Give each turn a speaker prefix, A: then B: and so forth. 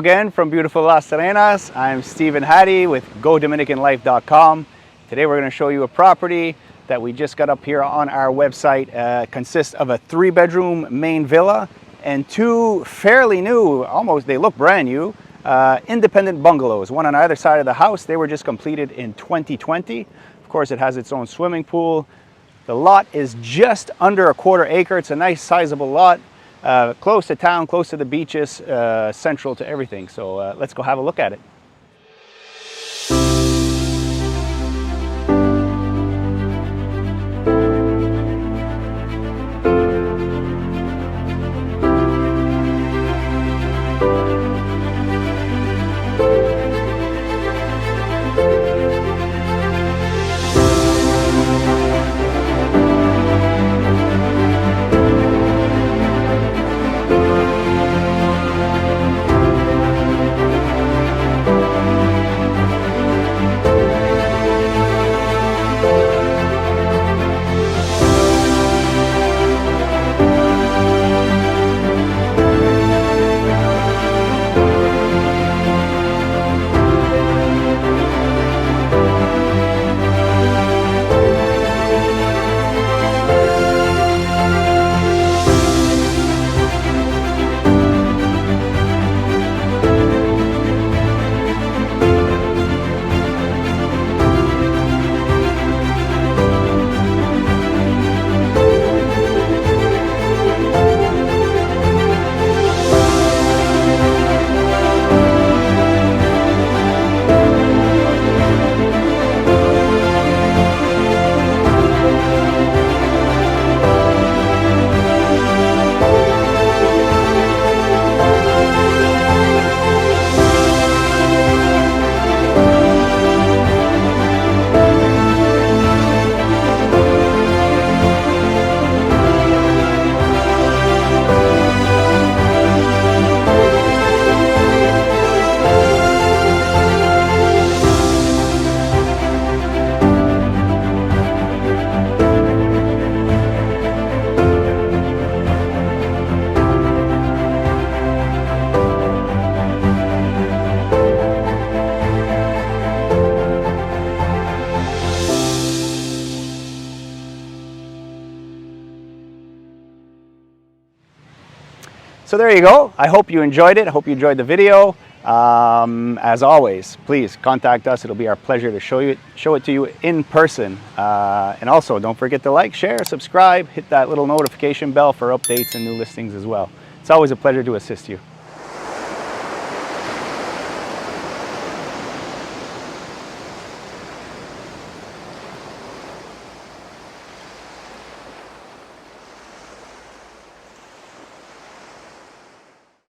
A: again from beautiful Las Terrenas. I'm Stephen Hattie with GoDominicanLife.com. Today we're going to show you a property that we just got up here on our website. Consists of a 3-bedroom main villa and 2 fairly new, almost they look brand new, independent bungalows. One on either side of the house. They were just completed in 2020. Of course, it has its own swimming pool. The lot is just under a 1/4 acre. It's a nice sizable lot. Close to town, close to the beaches, central to everything. So let's go have a look at it. So there you go. I hope you enjoyed it. I hope you enjoyed the video. As always, please contact us. It'll be our pleasure to show it to you in person. And also, don't forget to like, share, subscribe, hit that little notification bell for updates and new listings as well. It's always a pleasure to assist you.